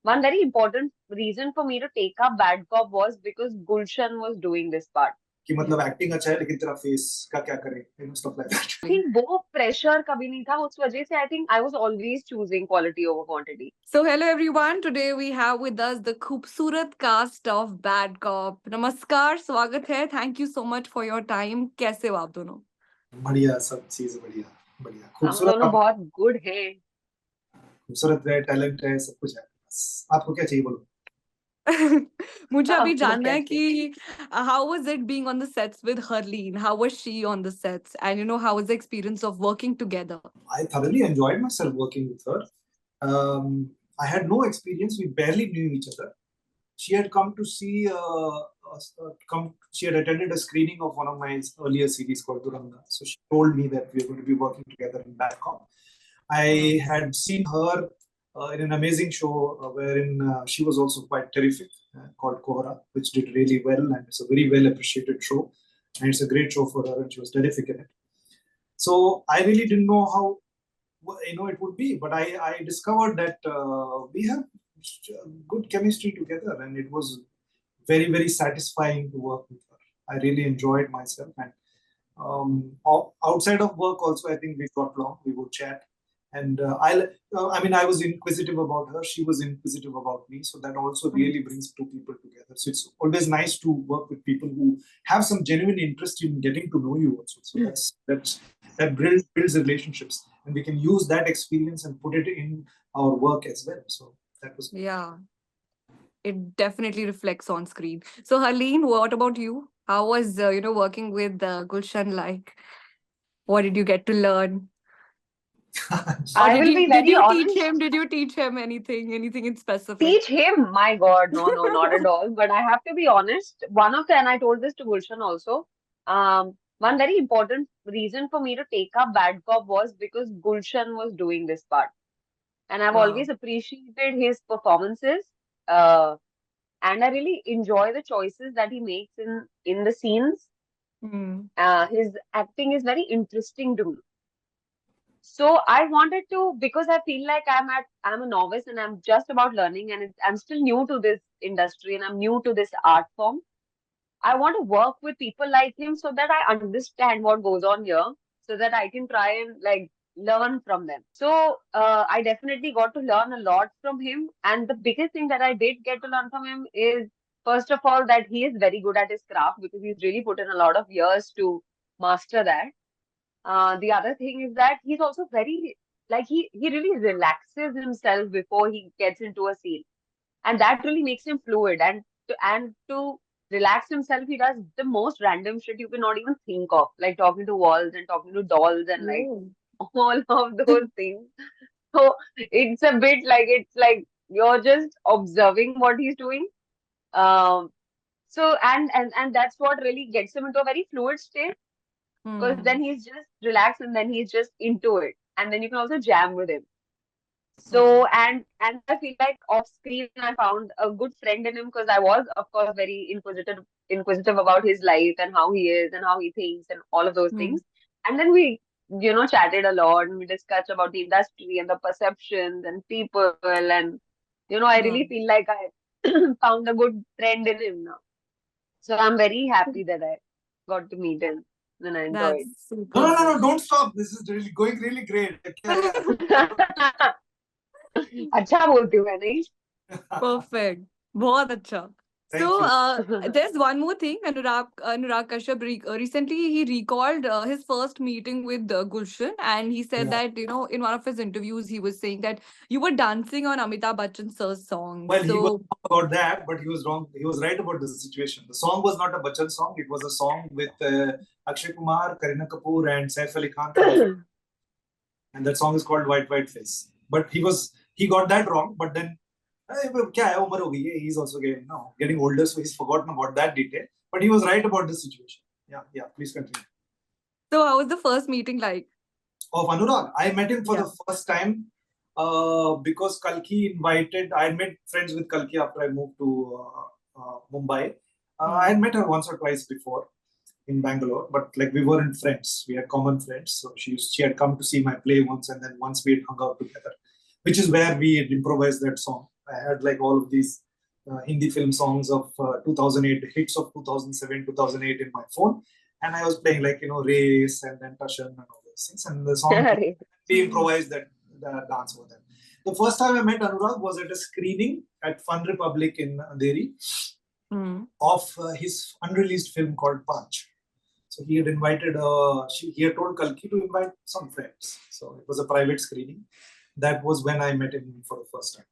one very important reason for me to take up Bad Cop was because Gulshan was doing this part. कि मतलब acting अच्छा है लेकिन तेरा face का क्या करे, stuff like that. I think वो pressure कभी नहीं था, उस वजह से I think I was always choosing quality over quantity. So hello everyone. Today we have with us the खूबसूरत cast of Bad Cop. नमस्कार, स्वागत है. Thank you so much for your time. कैसे हो आप दोनों? बढ़िया, सब चीज बढ़िया बढ़िया. हम खूबसूरत, दोनों बहुत good हैं. खूबसूरत है, टैलेंट है, सब कुछ है. बस आपको क्या चाहिए बोलो. मुझे अभी आपको जानना क्या है चाहिए? कि how was it being on the sets with Harleen? How was she on the sets? And how was the experience of working together? I thoroughly enjoyed myself working with her. I had no experience. We barely knew each other. She had come to see, she had attended a screening of one of my earlier series called Duranga. So she told me that we were going to be working together in Bangkok. I had seen her in an amazing show wherein she was also quite terrific, called Kohara, which did really well, and it's a very well appreciated show. And it's a great show for her, and she was terrific in it. So I really didn't know how it would be, but I discovered that we have good chemistry together, and it was very, very satisfying to work with her. I really enjoyed myself, and outside of work also, I think we got along. We would chat, and I was inquisitive about her. She was inquisitive about me, so that also really brings two people together. So it's always nice to work with people who have some genuine interest in getting to know you also. So that builds relationships, and we can use that experience and put it in our work as well. So that was It definitely reflects on screen. So Harleen, what about you? How was working with Gulshan like? What did you get to learn? Or I will be very honest. Did you teach him anything in specific? Teach him? My God, no, not at all. But I have to be honest. And I told this to Gulshan also. One very important reason for me to take up Bad Cop was because Gulshan was doing this part, and I've Wow. always appreciated his performances. Uh, and I really enjoy the choices that he makes in the scenes. His acting is very interesting to me. So I wanted to, because I feel like I'm a novice and I'm just about learning, and I'm still new to this industry and I'm new to this art form. I want to work with people like him so that I understand what goes on here, so that I can try and like learn from them. So I definitely got to learn a lot from him. And the biggest thing that I did get to learn from him is, first of all, that he is very good at his craft because he's really put in a lot of years to master that. The other thing is that he's also very, like, he really relaxes himself before he gets into a scene, and that really makes him fluid. And to relax himself, he does the most random shit you cannot even think of, like talking to walls and talking to dolls and like all of those things. So it's like you're just observing what he's doing. Um, and that's what really gets him into a very fluid state, because then he's just relaxed and then he's just into it, and then you can also jam with him. So and I feel like off screen I found a good friend in him, because I was of course very inquisitive about his life and how he is and how he thinks and all of those things. And then we chatted a lot, and we discussed about the industry and the perceptions and people, and I really feel like I found a good friend in him now. So I'm very happy that I got to meet him and I enjoyed. That's super. No, don't stop. This is really going really great. अच्छा बोलती हूँ मैं, नहीं? Perfect. बहुत अच्छा. Thank So there's one more thing. Anurag Kashyap recently he recalled his first meeting with Gulshan, and he said that in one of his interviews he was saying that you were dancing on Amitabh Bachchan sir's song. Well, he was wrong about that, but he was wrong. He was right about the situation. The song was not a Bachchan song. It was a song with Akshay Kumar, Kareena Kapoor, and Saif Ali Khan. And that song is called White White Face. But he got that wrong. But then, he's also getting older, so he's forgotten about that detail. But he was right about the situation. Yeah. Please continue. So how was the first meeting like? Of Anurag, I met him for the first time because Kalki invited. I had made friends with Kalki after I moved to Mumbai. I had met her once or twice before in Bangalore, but like we weren't friends. We had common friends. So she had come to see my play once, and then once we had hung out together, which is where we had improvised that song. I had like all of these Hindi film songs of 2008, hits of 2007, 2008 in my phone. And I was playing like, Race and then Tashan and all those things. And the song, we improvised that dance over there. The first time I met Anurag was at a screening at Fun Republic in Andheri of his unreleased film called Punch. So he had invited, he had told Kalki to invite some friends. So it was a private screening. That was when I met him for the first time.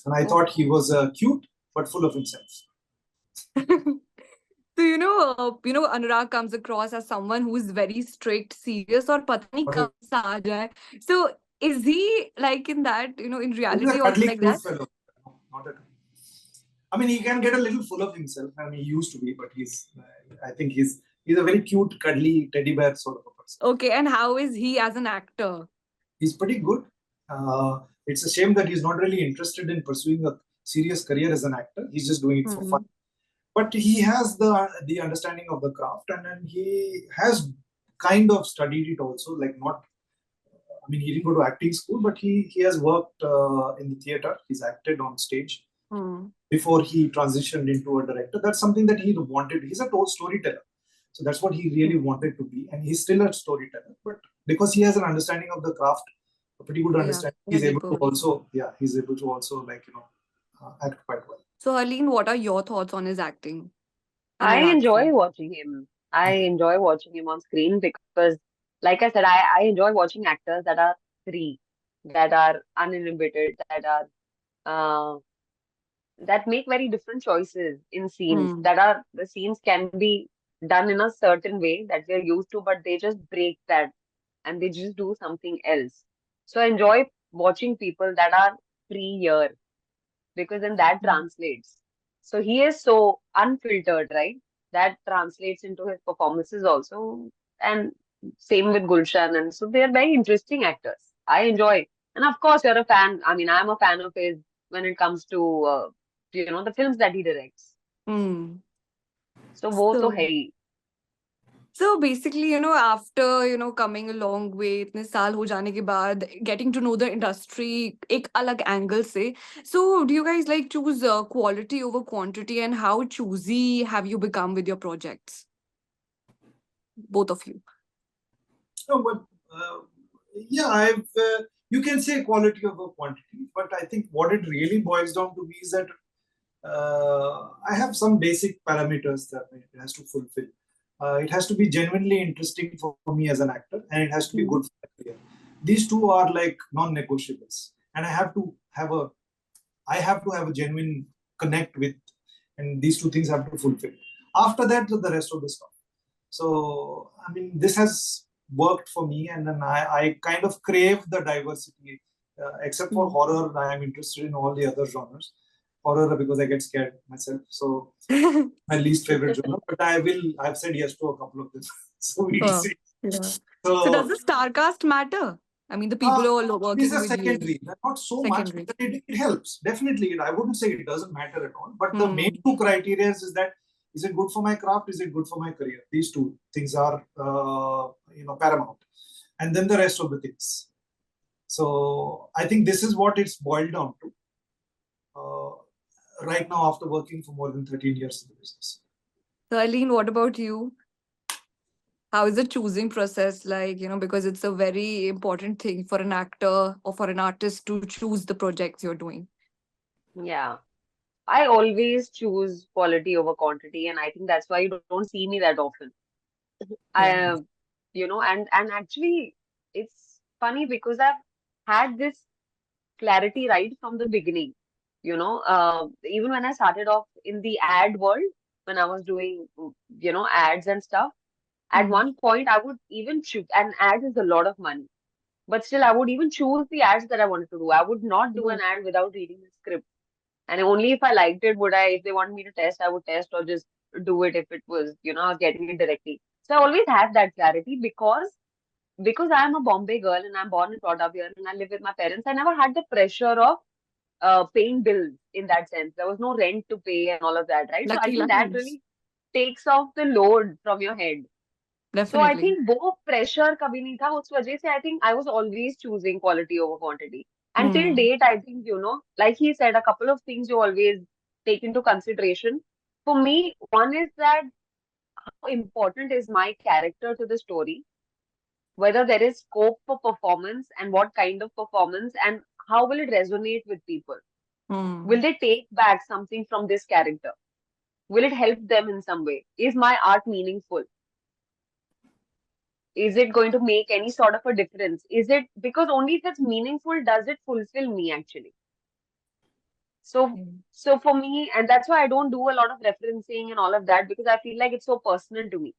And I thought he was cute, but full of himself. So, Anurag comes across as someone who is very strict, serious, or pata nahi kab sa aa jaye. So, is he like in that, in reality also like that? Fellow. No, not at all. I mean, he can get a little full of himself. I mean, he used to be, but I think he's a very cute, cuddly teddy bear sort of a person. Okay, and how is he as an actor? He's pretty good. It's a shame that he's not really interested in pursuing a serious career as an actor. He's just doing it for fun. But he has the understanding of the craft, and then he has kind of studied it also. Like he didn't go to acting school, but he has worked in the theater. He's acted on stage before he transitioned into a director. That's something that he wanted. He's a storyteller. So that's what he really wanted to be. And he's still a storyteller. But because he has an understanding of the craft, a pretty good understanding, he's able to also act quite well. So, Harleen, what are your thoughts on his acting? I enjoy watching him. I enjoy watching him on screen because, like I said, I enjoy watching actors that are free, that are uninhibited, that make very different choices in scenes. The scenes can be done in a certain way that we're used to, but they just break that and they just do something else. So I enjoy watching people that are free here because then that translates. So he is so unfiltered, right? That translates into his performances also. And same with Gulshan. And so they are very interesting actors. I enjoy. And of course, you're a fan. I mean, I'm a fan of his when it comes to, the films that he directs. So, wo to hai hi. So basically, after, coming a long way, इतने साल हो जाने के बाद, getting to know the industry एक अलग angle से. So do you guys like choose quality over quantity, and how choosy have you become with your projects? Both of you. No, but you can say quality over quantity, but I think what it really boils down to is that I have some basic parameters that it has to fulfill. It has to be genuinely interesting for me as an actor, and it has to be good for my career. These two are like non-negotiables, and I have to have a genuine connect with, and these two things have to fulfill. After that, the rest of the stuff. So, I mean, this has worked for me, and then I kind of crave the diversity. Except for horror, I am interested in all the other genres. Horror because I get scared myself, so my least favorite genre. But I've said yes to a couple of them, so we'll see. Yeah. So does the star cast matter? I mean, the people who are working with secondary, you. not so secondary. Much, but it helps. Definitely, I wouldn't say it doesn't matter at all. But the main two criteria is that, is it good for my craft? Is it good for my career? These two things are, paramount. And then the rest of the things. So I think this is what it's boiled down to. Right now, after working for more than 13 years in the business. So, Harleen, what about you? How is the choosing process like, because it's a very important thing for an actor or for an artist to choose the projects you're doing? Yeah. I always choose quality over quantity, and I think that's why you don't see me that often. And actually, it's funny because I've had this clarity right from the beginning. Even when I started off in the ad world, when I was doing, ads and stuff, at one point I would even choose, and ads is a lot of money, but still I would even choose the ads that I wanted to do. I would not do an ad without reading the script. And only if I liked it would if they want me to test, I would test or just do it if it was, I was getting it directly. So I always had that clarity because I'm a Bombay girl and I'm born and brought up here and I live with my parents. I never had the pressure of paying bills in that sense. There was no rent to pay and all of that, right? So I think that really takes off the load from your head. Definitely. So I think वो pressure कभी नहीं था. उस वजह से I think I was always choosing quality over quantity. And till date, I think, like he said, a couple of things you always take into consideration. For me, one is that how important is my character to the story, whether there is scope for performance and what kind of performance, and how will it resonate with people. Will they take back something from this character? Will it help them in some way? Is my art meaningful? Is it going to make any sort of a difference? Is it, because only if it's meaningful does it fulfill me actually. So for me, and that's why I don't do a lot of referencing and all of that, because I feel like it's so personal to me.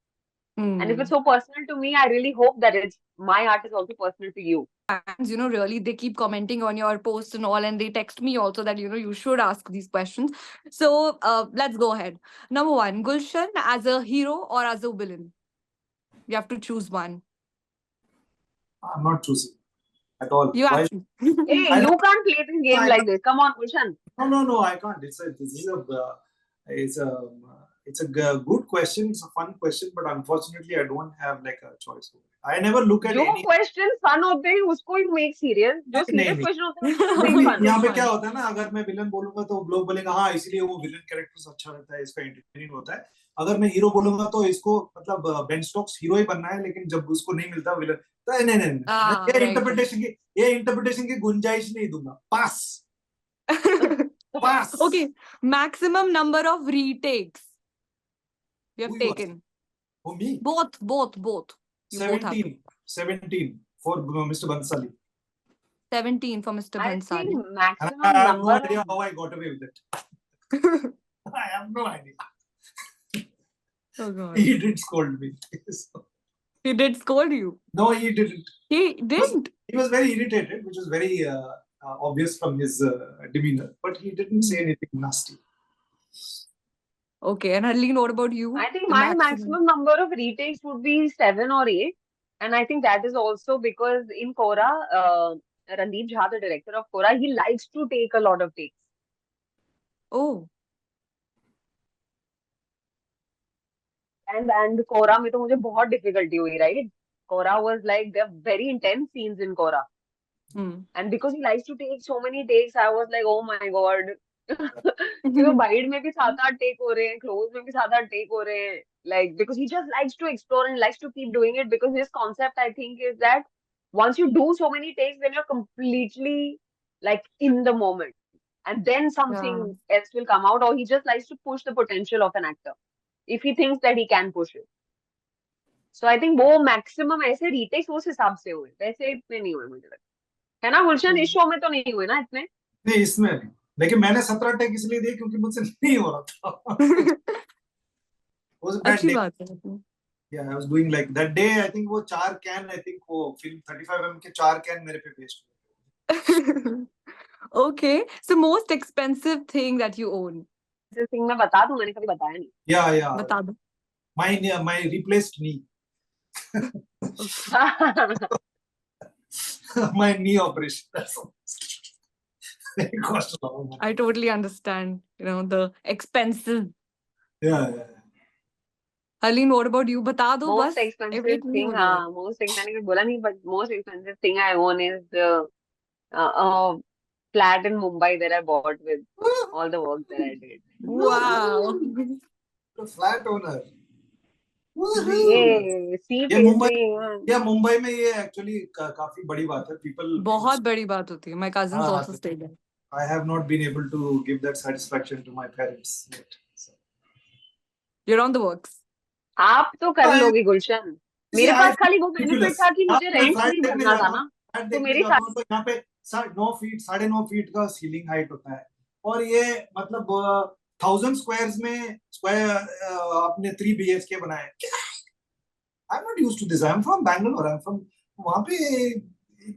And if it's so personal to me, I really hope that my art is also personal to you. Fans, really, they keep commenting on your posts and all, and they text me also that, you should ask these questions. So let's go ahead. Number one, Gulshan as a hero or as a villain? You have to choose one. I'm not choosing at all. You have to. Hey, you can't play this game like this. Come on, Gulshan. No, I can't. It's a good question. It's a fun question, but unfortunately, I don't have like a choice. I never look at जो question fun होते हैं उसको ही make serious. जो serious question होते हैं उसको make fun. यहाँ पे क्या होता है ना, अगर मैं विलन बोलूंगा तो लोग बोलेंगे हाँ इसलिए वो विलन कैरेक्टर अच्छा रहता है, इसका एंटरटेनिंग होता है. अगर मैं हीरो बोलूंगा तो इसको मतलब बेन स्टोक्स हीरो ही बनना है, लेकिन जब उसको नहीं मिलता विलन तो नहीं, ये इंटरप्रिटेशन की गुंजाइश नहीं दूंगा. पास. Okay, maximum number of retakes you have taken. For me? Both. 17 for Mr. Bansali. 17 for Mr. Bansali. I think maximum I have number. no idea how I got away with it. I have no idea. Oh God. He did scold me. He did scold you? No, he didn't. He didn't? He was very irritated, which was very obvious from his demeanor, but he didn't say anything nasty. Okay, and Harleen, what about you? I think my maximum number of retakes would be 7 or 8. And I think that is also because in Kora, Randeep Jha, the director of Kora, he likes to take a lot of takes. Oh. And Kora में तो मुझे बहुत difficulty हुई, right? Kora was like, there are very intense scenes in Kora. And because he likes to take so many takes, I was like, oh my God. Bide में भी 7-8 take हो रहे हैं, Close में भी 7-8 take हो रहे हैं. Like, because he just likes to explore and likes to keep doing it, because his concept, I think, is that once you do so many takes, then you're completely like in the moment. And then something else will come out, or he just likes to push the potential of an actor if he thinks that he can push it. So I think वो maximum ऐसे retakes उस हिसाब से हुए, वैसे इतने नहीं हुए मुझे लगता है ना. गुलशन, इस शो में तो नहीं हुए ना इतने? नहीं, इसमें नहीं. लेकिन मैंने 17 टेक इसलिए दिए क्योंकि मुझसे नहीं हो रहा था. अच्छी बात है. Yeah, I was doing like that day. I think वो 4 कैन, I think वो फिल्म 35mm के 4 कैन मेरे पे वेस्ट हुए. Okay, so most expensive thing that you own. This thing मैं बता दूं, मैंने कभी बताया नहीं. Yeah. बता दो. My replaced knee. My knee operation. That's all. It cost a lot of money. I totally understand. The expensive. Yeah. Harleen, what about you? बता दो बस. Most expensive thing, हाँ, most expensive बोला नहीं, but most expensive thing I own is the flat in Mumbai that I bought with all the work that I did. Wow. The flat owner. ये मुंबई में ये actually काफी बड़ी बात है. People बहुत बड़ी बात होती है. My cousins also stayed there. I have not been able to give that satisfaction to my parents yet. So. You're on the works. आप तो कर लोगे गुलशन. मेरे पास खाली वो बेनिफिट था कि मुझे रेंट नहीं भरना था ना. तो मेरी यहाँ पे 9 फीट का सीलिंग हाइट होता है, और ये मतलब 1000 स्क्वायर्स में अपने 3 BHK बनाए. I'm not used to this. I'm from Bangalore. I'm from वहाँ पे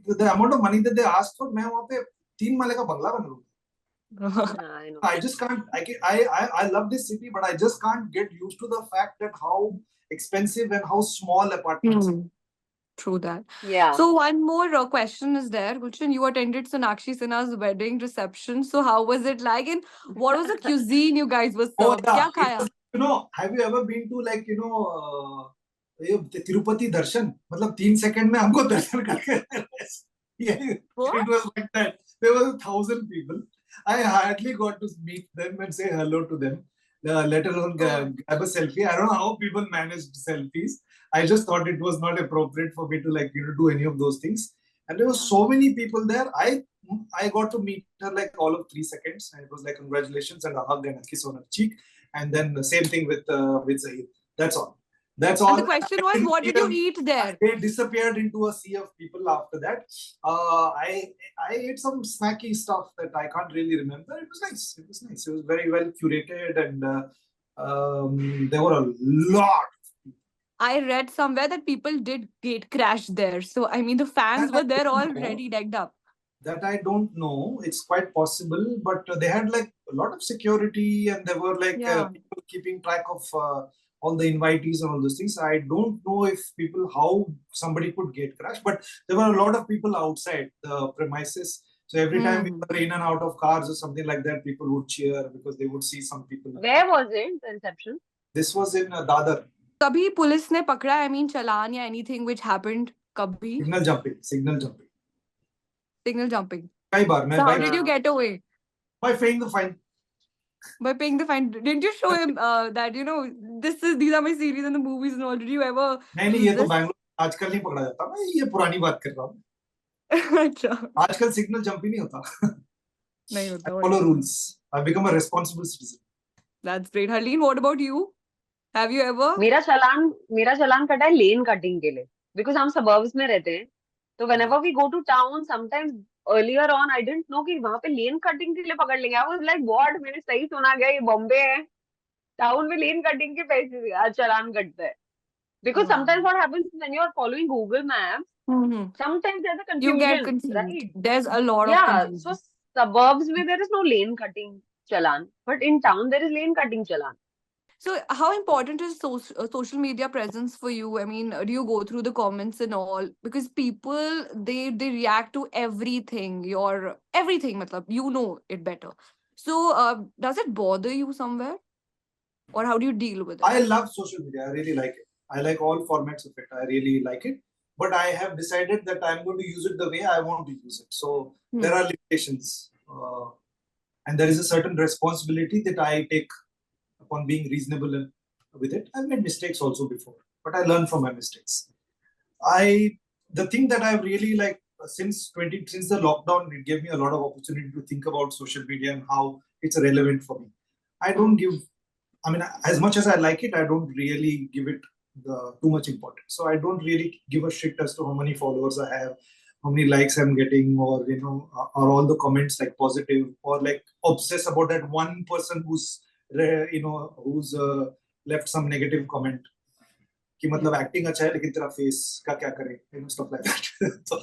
the amount of money that they ask for, मैं वहाँ पे 3 माले का बंगला बना लूँगा. I just can't. I love this city, but I just can't get used to the fact that how expensive and how small apartments. True that. Yeah. So one more question is there. Gulshan, you attended Sonakshi Sinha's wedding reception. So how was it like? And what was the cuisine you guys were served? Oh, yeah. क्या खाया? Have you ever been to like Tirupati darshan? मतलब 3 second में हमको दर्शन करके. It was like that. There were 1,000 people. I hardly got to meet them and say hello to them, let alone grab a selfie. I don't know how people managed selfies. I just thought it was not appropriate for me to do any of those things. And there were so many people there. I got to meet her like all of 3 seconds, and it was like congratulations and a hug and a kiss on her cheek. And then the same thing with Zahid. That's all. That's all. And the question was, what did you eat there? They disappeared into a sea of people after that. I ate some snacky stuff that I can't really remember. It was nice. It was nice. It was very well curated, and there were a lot. I read somewhere that people did gate crash there. So, I mean, the fans were there already decked up. That I don't know. It's quite possible, but they had like a lot of security, and there were like people keeping track of all the invitees and all those things. I don't know if how somebody could gate crash, but there were a lot of people outside the premises. So every time we were in and out of cars or something like that, people would cheer because they would see some people. Where was it, the reception? This was in Dadar. Kabhi police ne pakda, I mean, challan ya anything which happened? Kabhi? Signal jumping. Signal jumping. Signal jumping. So how did you get away? By paying the fine. By paying the fine. Didn't you show him that, you know, these are my series and the movies and all? Did you ever... नहीं, ये तो बैंगलोर आजकल नहीं पकड़ा जाता. मैं ये पुरानी बात कर रहा हूँ. अच्छा. आजकल सिग्नल जंप ही नहीं होता. नहीं होता. I follow rules. I've become a responsible citizen. That's great. Harleen, what about you? Have you ever? मेरा चलान कटा है लेन कटिंग के लिए, because हम suburbs में रहते हैं. So whenever we go to town, sometimes earlier on I didn't know कि वहाँ पे लेन कटिंग के लिए पकड़ लेंगे. I was like, what? मैंने सही सुना गया, ये बॉम्बे है, टाउन में लेन कटिंग के पैसे चलान कटता है. Because sometimes what happens when you're following Google Maps, sometimes there's a confusion. You get confused. Right? There's a lot of confusion. So suburbs में there is no lane cutting challan, but in town there is lane cutting challan. So how important is social media presence for you? I mean, do you go through the comments and all? Because people, they react to everything, everything, matlab, you know it better. So does it bother you somewhere? Or how do you deal with it? I love social media. I really like it. I like all formats of it. I really like it. But I have decided that I'm going to use it the way I want to use it. So there are limitations. And there is a certain responsibility that I take upon being reasonable with it. I've made mistakes also before, but I learn from my mistakes. The thing that I've really since the lockdown, it gave me a lot of opportunity to think about social media and how it's relevant for me. I don't give, as much as I like it, I don't really give it too much importance. So I don't really give a shit as to how many followers I have, how many likes I'm getting, or are all the comments positive, or obsess about that one person who's left some negative comment. कि मतलब acting अच्छा है लेकिन तेरा face का क्या करे, stuff like that. So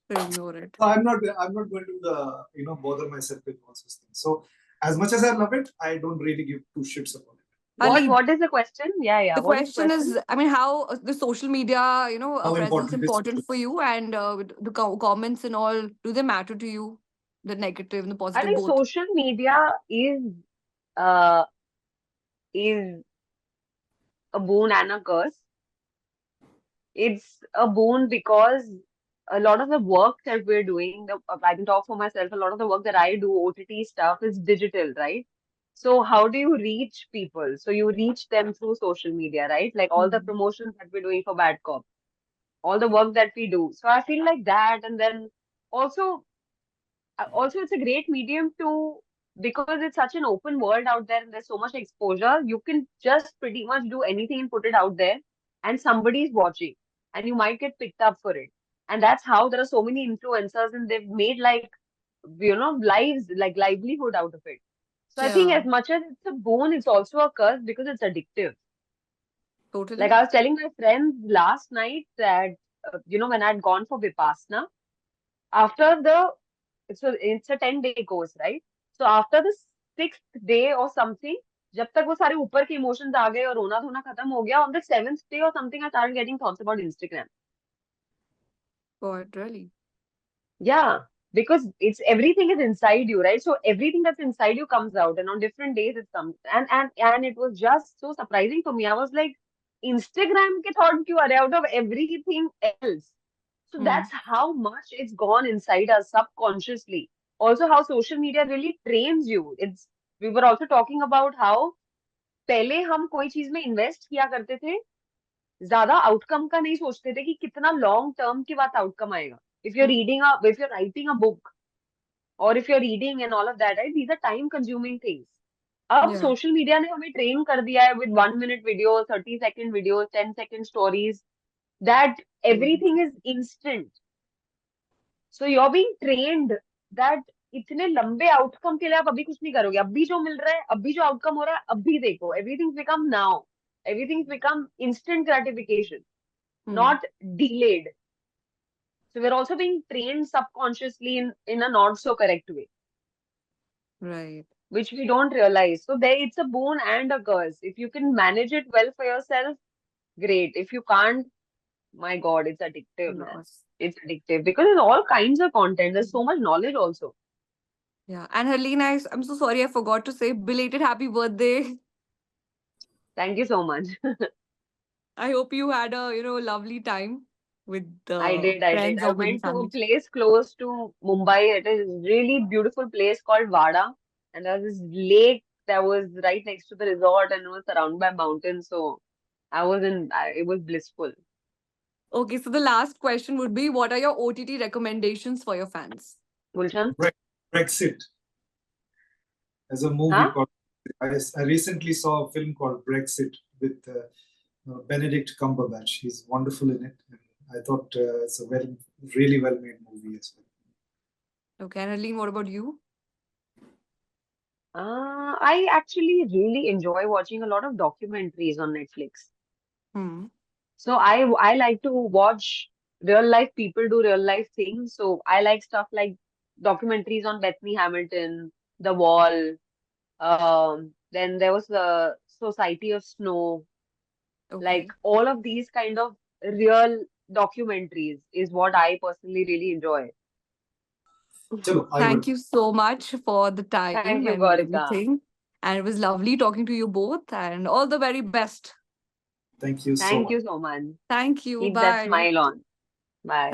ignore it. So I'm not going to bother myself with all those things. So as much as I love it, I don't really give two shits about it. What is the question? Yeah. The question is, how the social media, presence important for you, and the comments and all, do they matter to you? The negative and the positive. I think both? social media is a boon and a curse. It's a boon because a lot of the work that we're doing, I can talk for myself, a lot of the work that I do, OTT stuff, is digital, right? So how do you reach people? So you reach them through social media, right? Like all the promotions that we're doing for Bad Cop, all the work that we do. So I feel like that. And then also it's a great medium because it's such an open world out there and there's so much exposure. You can just pretty much do anything and put it out there, and somebody's watching, and you might get picked up for it. And that's how there are so many influencers, and they've made lives, livelihood out of it. So I think as much as it's a boon, it's also a curse because it's addictive. Totally. Like I was telling my friends last night that, when I'd gone for Vipassana, after it's a 10-day course, right? So after the 6th day or something, जब तक वो सारे ऊपर के emotions आ गए और रोना धोना खत्म हो गया, on the 7th day or something, I started getting thoughts about Instagram. God, really? Yeah, because everything is inside you, right? So everything that's inside you comes out, and on different days it comes. And it was just so surprising for me. I was like, Instagram के thought क्यों आ रहे out of everything else? So Hmm. that's how much it's gone inside us subconsciously. Also, how social media really trains you. We were also talking about how पहले हम कोई चीज में invest किया करते थे, ज्यादा आउटकम का नहीं सोचते थे कि कितना लॉन्ग टर्म के बाद आउटकम आएगा. If you're writing a book or if you're reading and all of that, right? These are time consuming things. अब Yeah. सोशल मीडिया ने हमें ट्रेन कर दिया है with 1 minute video, 30 second video, 10 second stories, that everything is instant. So you are being trained that इतने लंबे outcome के लिए आप अभी कुछ नहीं करोगे. अभी जो मिल रहा है, अभी जो आउटकम हो रहा है, अभी देखो. Everything become now. Everything become instant gratification, Hmm. not delayed. So we're also being trained subconsciously in a not so correct way, Right. which we don't realize. So there, it's a boon and a curse. If you can manage it well for yourself, great. If you can't, my God, it's addictive, man. Loss. It's addictive because there's all kinds of content. There's so much knowledge also. Yeah. And Harleen, I'm so sorry I forgot to say belated happy birthday. Thank you so much. I hope you had a lovely time with I the did, I did. friends I or with the went to a family. place close to Mumbai. It is a really beautiful place called Vada. And there was this lake that was right next to the resort and it was surrounded by mountains. So it was blissful. Okay, so the last question would be, what are your OTT recommendations for your fans? Gulshan? Brexit. As a movie Huh? called, I recently saw a film called Brexit with Benedict Cumberbatch. He's wonderful in it. And I thought it's a really well made movie as well. Okay, and Harleen, what about you? I actually really enjoy watching a lot of documentaries on Netflix. Hmm. So I like to watch real life people do real life things. So I like stuff like documentaries on Bethany Hamilton, The Wall. Then there was the Society of Snow. Okay. Like all of these kind of real documentaries is what I personally really enjoy. Chalo, Thank you so much for the Thank time you, and Gaurika. everything. And it was lovely talking to you both, and all the very best. Thank you so Thank much. you so much. Thank you. Keep that Bye. smile on. Bye.